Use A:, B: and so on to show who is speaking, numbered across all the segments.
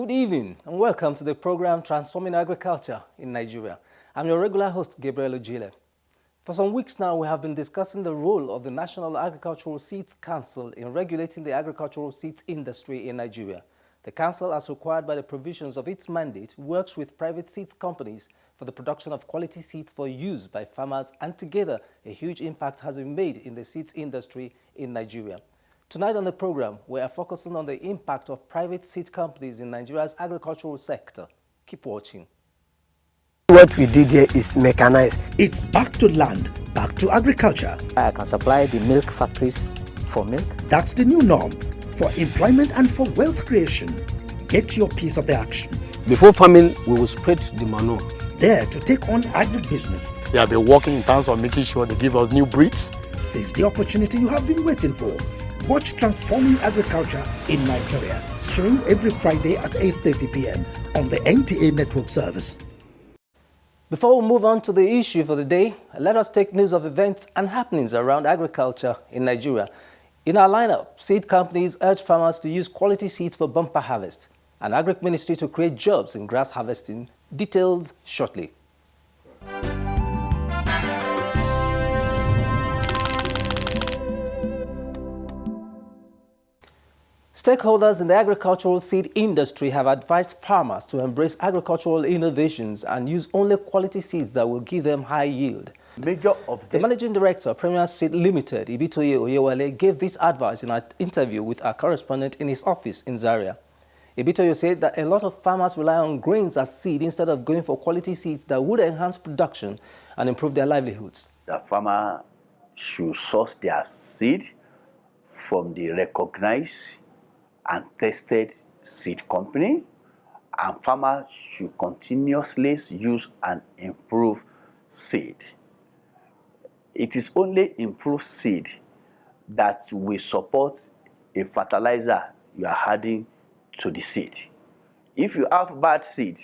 A: Good evening and welcome to the program Transforming Agriculture in Nigeria. I'm your regular host, Gabriel Ojile. For some weeks now, we have been discussing the role of the National Agricultural Seeds Council in regulating the agricultural seeds industry in Nigeria. The council, as required by the provisions of its mandate, works with private seeds companies for the production of quality seeds for use by farmers, and together a huge impact has been made in the seeds industry in Nigeria. Tonight on the program, we are focusing on the impact of private seed companies in Nigeria's agricultural sector. Keep watching.
B: What we did here is mechanized.
C: It's back to land, back to agriculture.
D: I can supply the milk factories for milk.
C: That's the new norm for employment and for wealth creation. Get your piece of the action.
E: Before farming, we will spread the manure.
C: There to take on agribusiness.
F: They have been working in terms of making sure they give us new breeds.
C: Seize the opportunity you have been waiting for. Watch Transforming Agriculture in Nigeria, showing every Friday at 8:30 p.m. on the NTA network service.
A: Before we move on to the issue for the day, let us take news of events and happenings around agriculture in Nigeria. In our lineup, seed companies urge farmers to use quality seeds for bumper harvest, and Agric Ministry to create jobs in grass harvesting. Details shortly. Stakeholders in the agricultural seed industry have advised farmers to embrace agricultural innovations and use only quality seeds that will give them high yield. The Managing Director of Premier Seed Limited, Ibitoye Oyewale, gave this advice in an interview with our correspondent in his office in Zaria. Ibitoye said that a lot of farmers rely on grains as seed instead of going for quality seeds that would enhance production and improve their livelihoods.
G: The farmer should source their seed from the recognized and tested seed company, and farmers should continuously use and improve seed. It is only improved seed that will support a fertilizer you are adding to the seed. If you have bad seed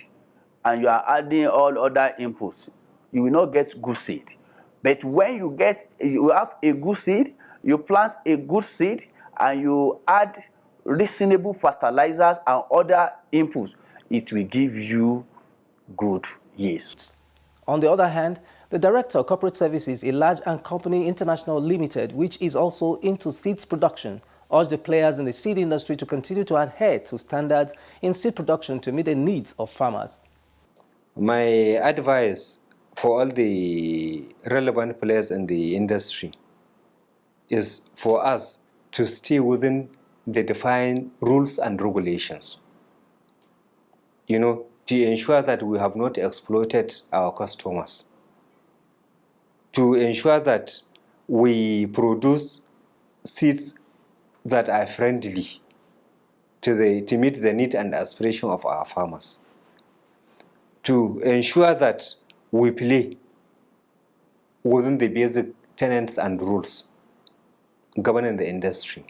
G: and you are adding all other inputs, you will not get good seed. But when you have a good seed, you plant a good seed and you add reasonable fertilizers and other inputs, it will give you good yields.
A: On the other hand, the Director of Corporate Services, Large and Company International Limited, which is also into seeds production, urged the players in the seed industry to continue to adhere to standards in seed production to meet the needs of farmers.
H: My advice for all the relevant players in the industry is for us to stay within the defined rules and regulations, to ensure that we have not exploited our customers, to ensure that we produce seeds that are friendly to meet the need and aspiration of our farmers, to ensure that we play within the basic tenets and rules governing the industry.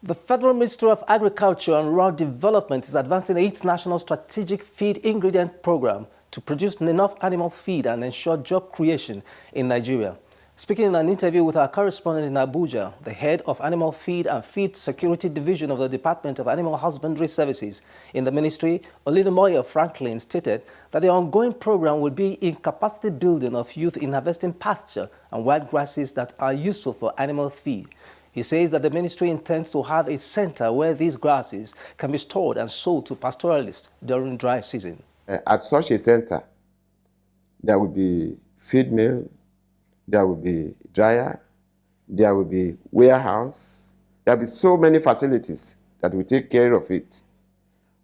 A: The Federal Ministry of Agriculture and Rural Development is advancing its national strategic feed ingredient program to produce enough animal feed and ensure job creation in Nigeria. Speaking in an interview with our correspondent in Abuja, the head of Animal Feed and Feed Security Division of the Department of Animal Husbandry Services in the ministry, Olinomoyo Franklin, stated that the ongoing program will be in capacity building of youth in harvesting pasture and wild grasses that are useful for animal feed. He says that the ministry intends to have a center where these grasses can be stored and sold to pastoralists during dry season.
I: At such a center, there will be feed mill, there will be dryer, there will be warehouse. There will be so many facilities that will take care of it.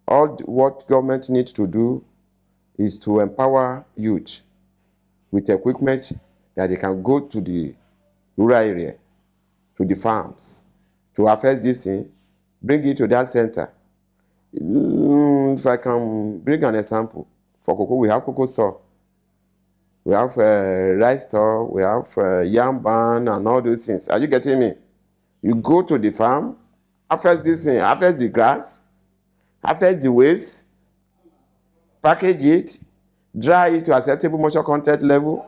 I: All what government needs to do is to empower youth with equipment that they can go to the rural area, to the farms, to harvest this thing, bring it to that center. If I can bring an example, for cocoa, we have cocoa store. We have rice store, we have yam barn and all those things. Are you getting me? You go to the farm, harvest this thing, harvest the grass, harvest the waste, package it, dry it to acceptable moisture content level,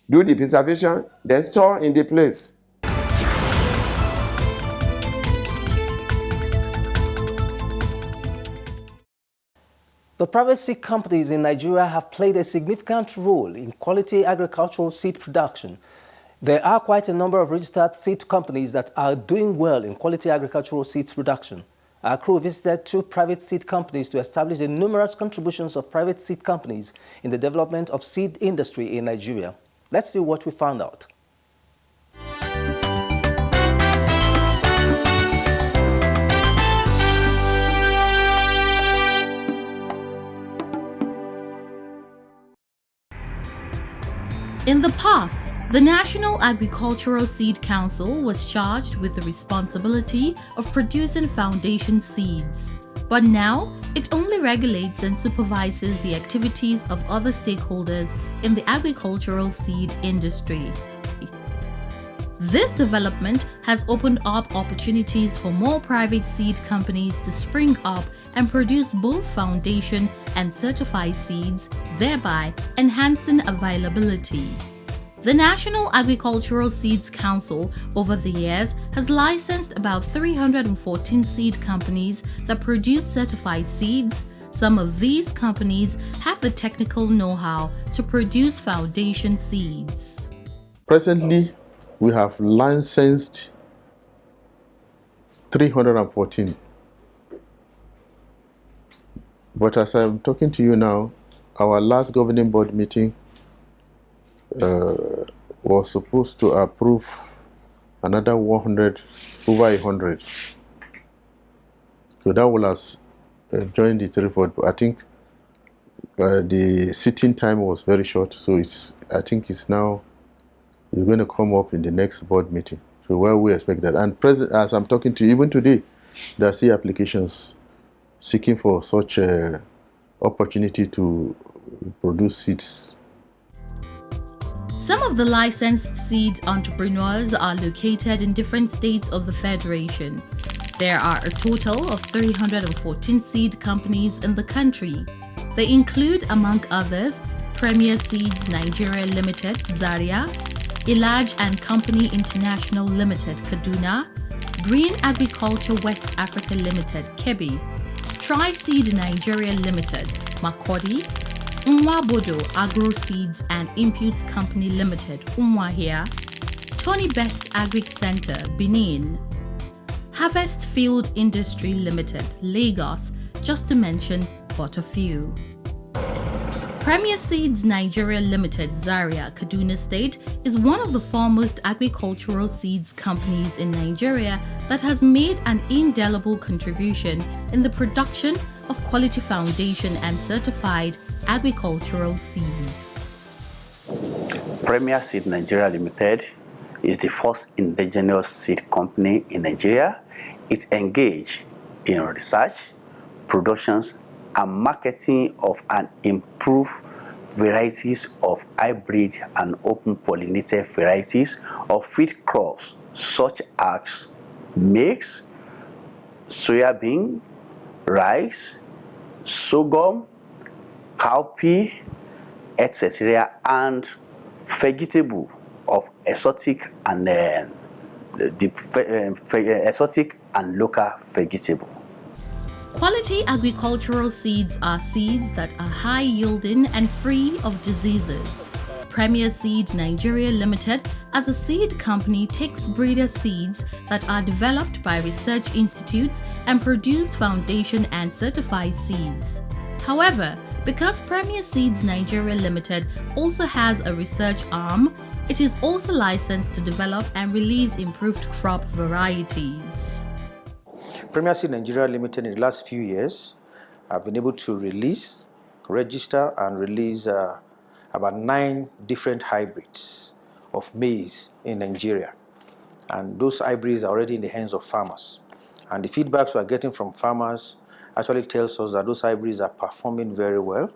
I: do the preservation, then store in the place.
A: The private seed companies in Nigeria have played a significant role in quality agricultural seed production. There are quite a number of registered seed companies that are doing well in quality agricultural seeds production. Our crew visited 2 private seed companies to establish the numerous contributions of private seed companies in the development of seed industry in Nigeria. Let's see what we found out.
J: In the past, the National Agricultural Seed Council was charged with the responsibility of producing foundation seeds. But now, it only regulates and supervises the activities of other stakeholders in the agricultural seed industry. This development has opened up opportunities for more private seed companies to spring up and produce both foundation and certified seeds, thereby enhancing availability. The National Agricultural Seeds Council over the years has licensed about 314 seed companies that produce certified seeds. Some of these companies have the technical know-how to produce foundation seeds.
K: Presently, we have licensed 314. But as I'm talking to you now, our last governing board meeting was supposed to approve another over 100. So that will have joined the 340. I think the sitting time was very short, so I think it's going to come up in the next board meeting. So where we expect that. And as I'm talking to you, even today, there are applications seeking for such an opportunity to produce seeds.
J: Some of the licensed seed entrepreneurs are located in different states of the Federation. There are a total of 314 seed companies in the country. They include, among others, Premier Seeds Nigeria Limited, Zaria, Ilaj and Company International Limited, Kaduna, Green Agriculture West Africa Limited, Kebbi, Tri-Seed Nigeria Limited, Makurdi, Nwabodo Agro Seeds and Imputes Company Limited, Umuahia, Tony Best Agric Center, Benin, Harvest Field Industry Limited, Lagos, just to mention but a few. Premier Seeds Nigeria Limited, Zaria, Kaduna State, is one of the foremost agricultural seeds companies in Nigeria that has made an indelible contribution in the production of quality foundation and certified agricultural seeds.
G: Premier Seed Nigeria Limited is the first indigenous seed company in Nigeria. It's engaged in research, productions, and marketing of an improved varieties of hybrid and open pollinated varieties of feed crops such as maize, soybean, rice, sorghum, cowpea, etc., and vegetable of exotic and exotic and local vegetable.
J: Quality agricultural seeds are seeds that are high yielding and free of diseases. Premier Seed Nigeria Limited, as a seed company, takes breeder seeds that are developed by research institutes and produce foundation and certified seeds. However, because Premier Seeds Nigeria Limited also has a research arm, it is also licensed to develop and release improved crop varieties.
L: Premier Seed Nigeria Limited in the last few years have been able to register and release about 9 different hybrids of maize in Nigeria. And those hybrids are already in the hands of farmers. And the feedbacks we are getting from farmers actually tells us that those hybrids are performing very well.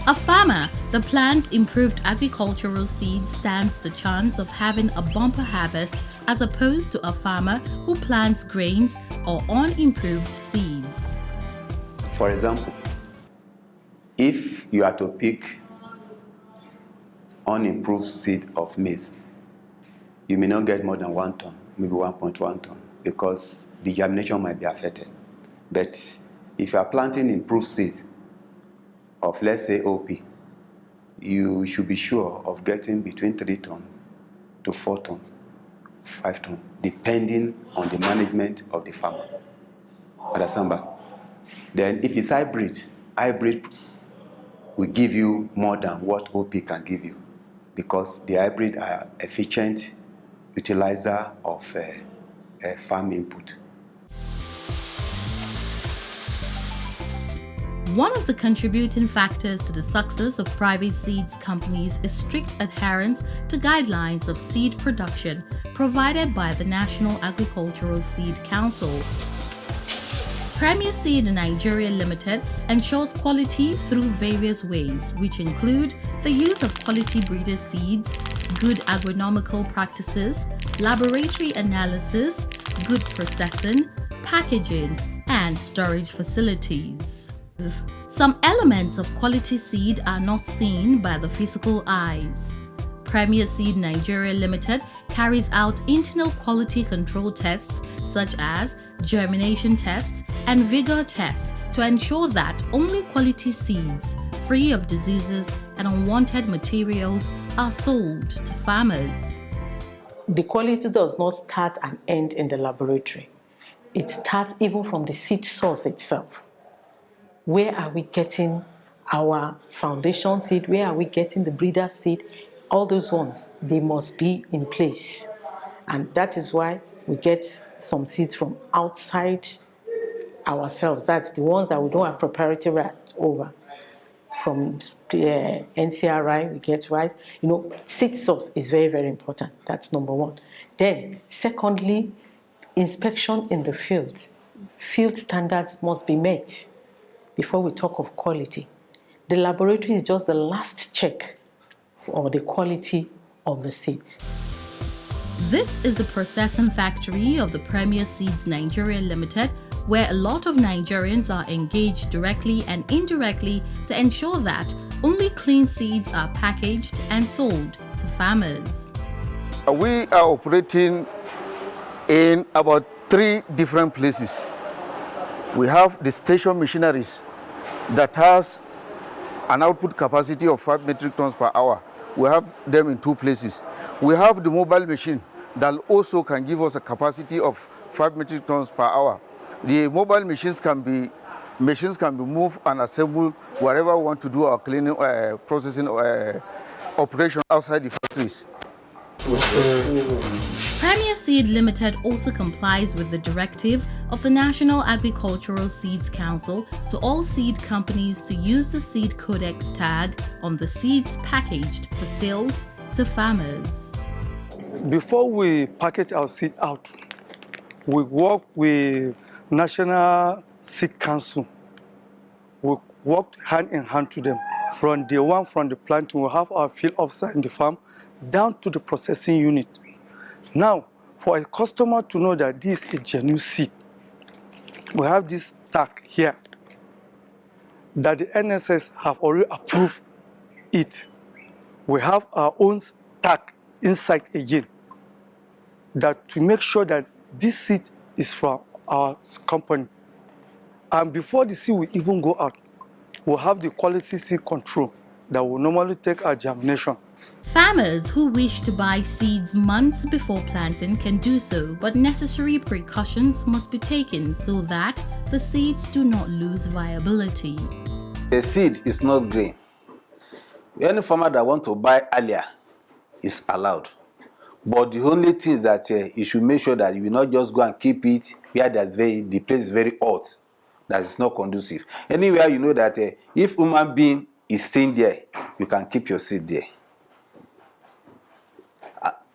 J: A farmer that plants improved agricultural seeds stands the chance of having a bumper harvest as opposed to a farmer who plants grains or unimproved seeds.
G: For example, if you are to pick
M: unimproved seed of maize, you may not get more than 1 ton, maybe 1.1 ton, because the germination might be affected. But if you are planting improved seed of, let's say, OP, you should be sure of getting between 3 tons to 4 tons, 5 tons, depending on the management of the farmer. Understand? Then if it's hybrid will give you more than what OP can give you, because the hybrid are efficient utilizer of farm input.
J: One of the contributing factors to the success of private seeds companies is strict adherence to guidelines of seed production provided by the National Agricultural Seed Council. Premier Seed Nigeria Limited ensures quality through various ways, which include the use of quality breeded seeds, good agronomical practices, laboratory analysis, good processing, packaging, and storage facilities. Some elements of quality seed are not seen by the physical eyes. Premier Seed Nigeria Limited carries out internal quality control tests such as germination tests and vigor tests to ensure that only quality seeds, free of diseases and unwanted materials, are sold to farmers.
N: The quality does not start and end in the laboratory. It starts even from the seed source itself. Where are we getting our foundation seed? Where are we getting the breeder seed? All those ones, they must be in place. And that is why we get some seeds from outside ourselves. That's the ones that we don't have proprietary rights over. From NCRI, we get rights. You know, seed source is very, very important. That's number one. Then, secondly, inspection in the field. Field standards must be met before we talk of quality. The laboratory is just the last check for the quality of the seed.
J: This is the processing factory of the Premier Seeds Nigeria Limited, where a lot of Nigerians are engaged directly and indirectly to ensure that only clean seeds are packaged and sold to farmers.
O: We are operating in about 3 different places. We have the station machineries that has an output capacity of 5 metric tons per hour. We have them in 2 places. We have the mobile machine that also can give us a capacity of 5 metric tons per hour. The mobile machines can be moved and assembled wherever we want to do our cleaning, processing, operation outside the factories.
J: Premier Seed Limited also complies with the directive of the National Agricultural Seeds Council to all seed companies to use the Seed Codex tag on the seeds packaged for sales to farmers.
P: Before we package our seed out, we work with National Seed Council. We worked hand in hand to them. From day one, from the planting, we have our field officer in the farm down to the processing unit. Now, for a customer to know that this is a genuine seed, we have this tag here that the NSS have already approved it. We have our own tag inside again that to make sure that this seed is from our company. And before the seed will even go out, we'll have the quality seed control that will normally take our germination.
J: Farmers who wish to buy seeds months before planting can do so, but necessary precautions must be taken so that the seeds do not lose viability.
G: The seed is not green. Any farmer that wants to buy earlier is allowed. But the only thing is that you should make sure that you will not just go and keep it where the place is very hot, that is not conducive. Anywhere you know that if human being is staying there, you can keep your seed there.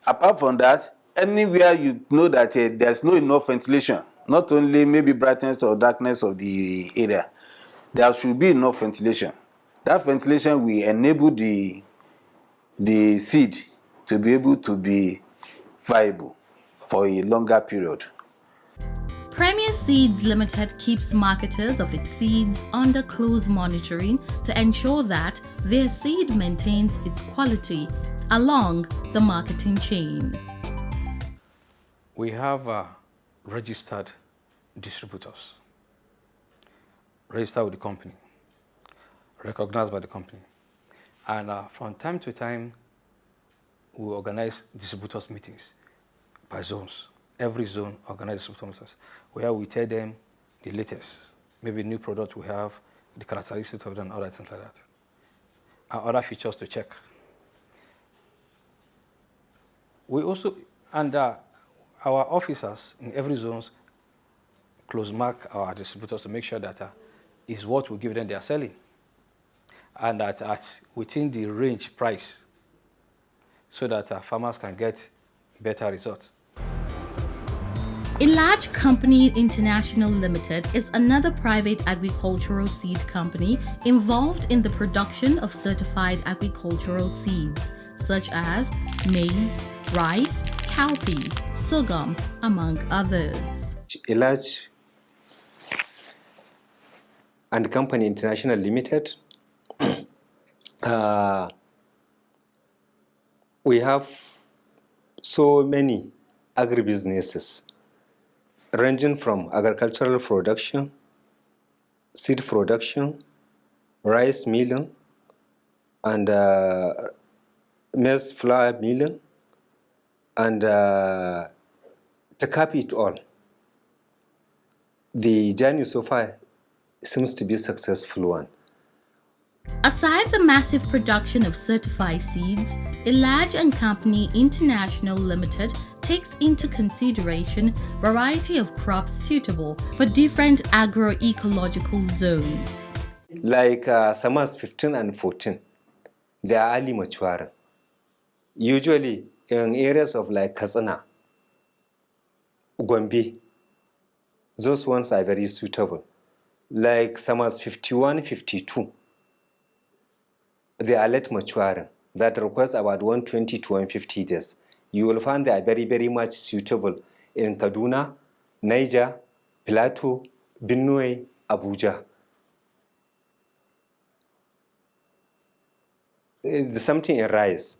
G: Apart from that, anywhere you know that there's no enough ventilation, not only maybe brightness or darkness of the area, there should be enough ventilation. That ventilation will enable the seed to be able to be viable for a longer period.
J: Premier Seeds Limited keeps marketers of its seeds under close monitoring to ensure that their seed maintains its quality along the marketing chain.
E: We have registered distributors, registered with the company, recognized by the company. And from time to time, we organize distributors meetings by zones. Every zone organizes distributor meetings where we tell them the latest, maybe new product we have, the characteristics of them, and other things like that, and other features to check. We also, and our officers in every zone close mark our distributors to make sure that is what we give them they are selling, and that within the range price, so that farmers can get better results.
J: Newage Company International Limited is another private agricultural seed company involved in the production of certified agricultural seeds, such as maize, rice, cowpea, sorghum, among others.
H: Newage and Company International Limited, we have so many agribusinesses ranging from agricultural production, seed production, rice milling, and maize flour milling, and to cap it all, the journey so far seems to be a successful one.
J: Aside the massive production of certified seeds, Newage and Company International Limited takes into consideration variety of crops suitable for different agroecological zones.
H: Like summers 15 and 14, they are early maturing. Usually in areas of like Katsina, Gombe, those ones are very suitable. Like summers 51, 52, they are late maturing. That requires about 120 to 150 days. You will find they are very, very much suitable in Kaduna, Niger, Plateau, Benue, Abuja. Something in rice.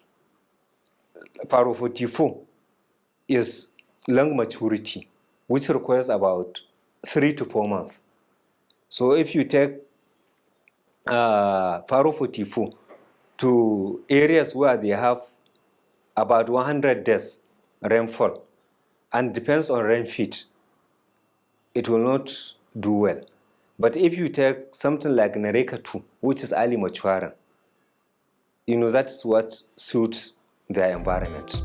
H: Paro 44 is long maturity, which requires about 3 to 4 months. So if you take Paro 44 to areas where they have about 100 days rainfall, and depends on rainfall, it will not do well. But if you take something like Nereka 2, which is early maturing, you know, that's what suits their environment.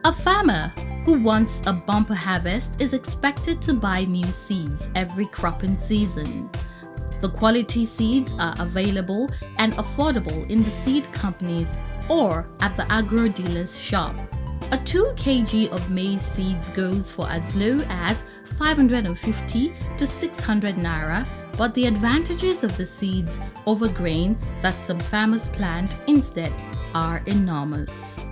J: A farmer who wants a bumper harvest is expected to buy new seeds every cropping season. The quality seeds are available and affordable in the seed companies or at the agro dealer's shop. A 2 kg of maize seeds goes for as low as 550 to 600 naira, but the advantages of the seeds over grain that some farmers plant instead are enormous.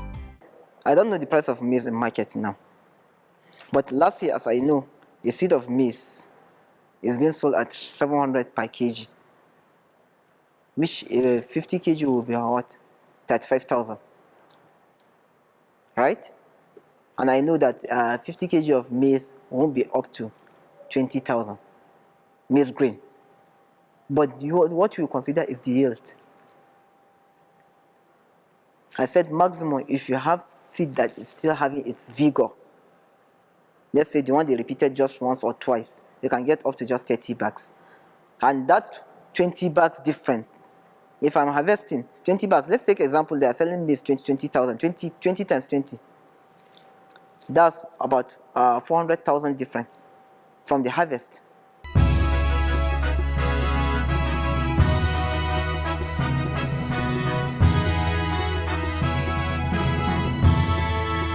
B: I don't know the price of maize in market now, but last year, as I know, a seed of maize is being sold at 700 per kg, which 50 kg will be what? 35,000, right? And I know that 50 kg of maize won't be up to 20,000 maize grain. But what you consider is the yield. I said maximum if you have seed that is still having its vigor. Let's say the one they repeated just once or twice, you can get up to just 30 bags. And that 20 bags difference, if I'm harvesting 20 bags, let's take example, they are selling maize 20,000, 20 times 20. That's about 400,000 difference from the harvest.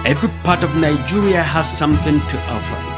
Q: Every part of Nigeria has something to offer.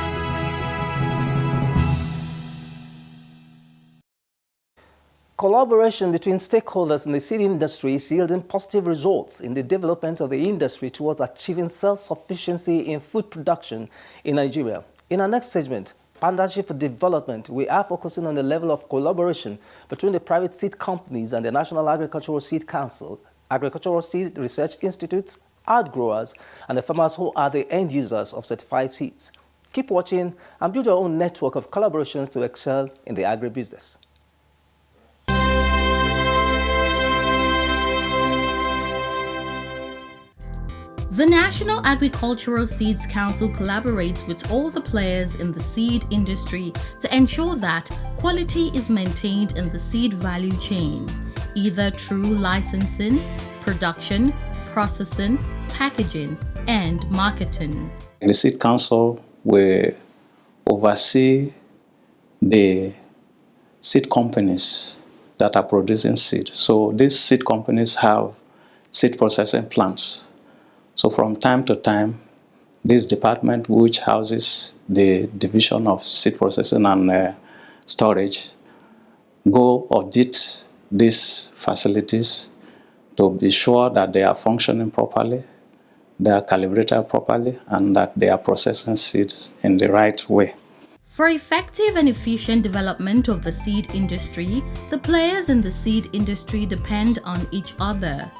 A: Collaboration between stakeholders in the seed industry is yielding positive results in the development of the industry towards achieving self-sufficiency in food production in Nigeria. In our next segment, Partnership for Development, we are focusing on the level of collaboration between the private seed companies and the National Agricultural Seed Council, Agricultural Seed Research Institutes, outgrowers, and the farmers who are the end users of certified seeds. Keep watching and build your own network of collaborations to excel in the agribusiness.
J: The National Agricultural Seeds Council collaborates with all the players in the seed industry to ensure that quality is maintained in the seed value chain, either through licensing, production, processing, packaging, and marketing.
R: The Seed Council will oversee the seed companies that are producing seed. So these seed companies have seed processing plants. So from time to time, this department, which houses the division of seed processing and storage, go audit these facilities to be sure that they are functioning properly, they are calibrated properly, and that they are processing seeds in the right way.
J: For effective and efficient development of the seed industry, the players in the seed industry depend on each other.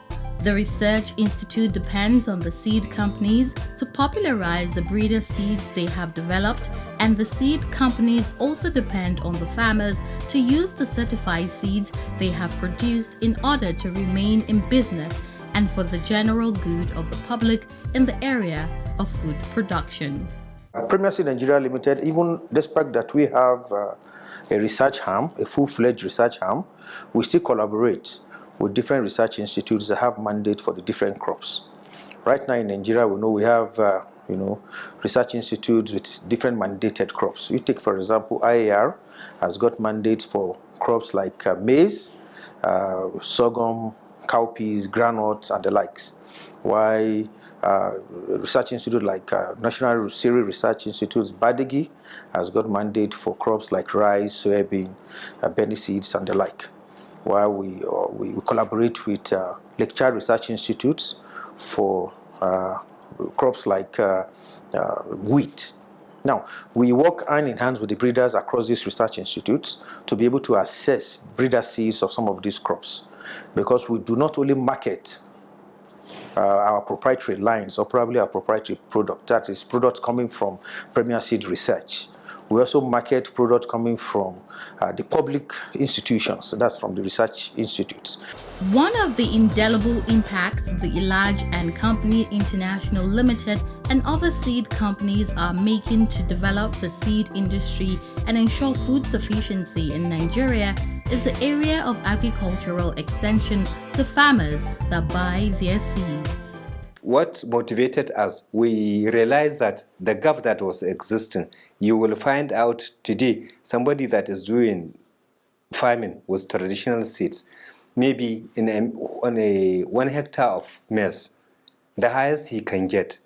J: The Research Institute depends on the seed companies to popularize the breeder seeds they have developed, and the seed companies also depend on the farmers to use the certified seeds they have produced in order to remain in business and for the general good of the public in the area of food production.
L: Premier Seed Nigeria Limited, even despite that we have a research arm, a full-fledged research arm, we still collaborate with different research institutes that have mandate for the different crops. Right now in Nigeria, we know we have research institutes with different mandated crops. You take, for example, IAR has got mandates for crops like maize, sorghum, cowpeas, groundnuts, and the likes. Why research institute like National Cereal Research Institute, Badegi, has got mandate for crops like rice, soybean, benny seeds, and the like. While we collaborate with Lake Chad Research Institutes for crops like wheat. Now, we work hand in hand with the breeders across these research institutes to be able to assess breeder seeds of some of these crops, because we do not only market our proprietary lines or probably our proprietary product, that is products coming from Premier Seed Research. We also market products coming from the public institutions, so that's from the research institutes.
J: One of the indelible impacts the Elage and Company International Limited and other seed companies are making to develop the seed industry and ensure food sufficiency in Nigeria is the area of agricultural extension to farmers that buy their seeds.
H: What motivated us, we realized that the gap that was existing, you will find out today somebody that is doing farming with traditional seeds, maybe on a 1 hectare of maize, the highest he can get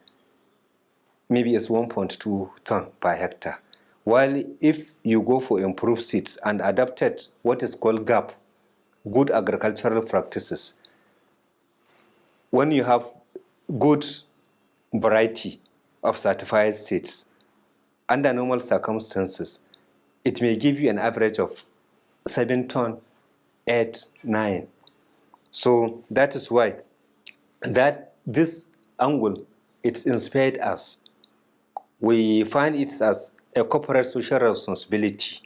H: maybe is 1.2 ton per hectare. While if you go for improved seeds and adapted what is called GAP, good agricultural practices, when you have good variety of certified seeds, under normal circumstances, it may give you an average of 7 ton, 8, 9. So that is why that this angle, it inspired us. We find it as a corporate social responsibility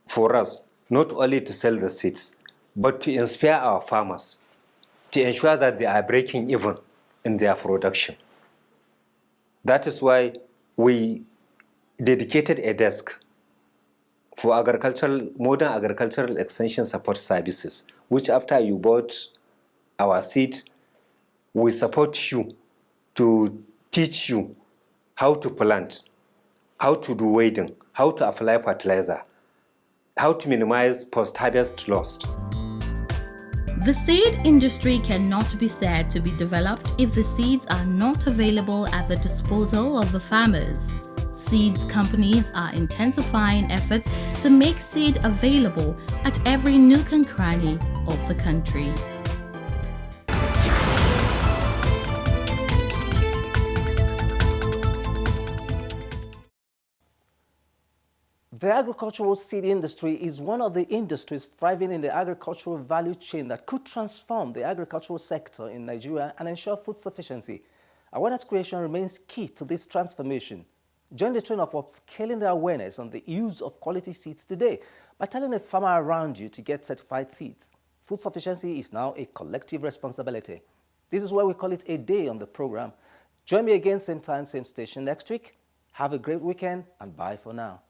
H: for us, not only to sell the seeds, but to inspire our farmers, to ensure that they are breaking even in their production. That is why we dedicated a desk for modern agricultural extension support services, which after you bought our seed, we support you to teach you how to plant, how to do weeding, how to apply fertilizer, how to minimize post-harvest loss.
J: The seed industry cannot be said to be developed if the seeds are not available at the disposal of the farmers. Seeds companies are intensifying efforts to make seed available at every nook and cranny of the country.
A: The agricultural seed industry is one of the industries thriving in the agricultural value chain that could transform the agricultural sector in Nigeria and ensure food sufficiency. Awareness creation remains key to this transformation. Join the trend of upscaling the awareness on the use of quality seeds today by telling a farmer around you to get certified seeds. Food sufficiency is now a collective responsibility. This is why we call it a day on the program. Join me again, same time, same station next week. Have a great weekend and bye for now.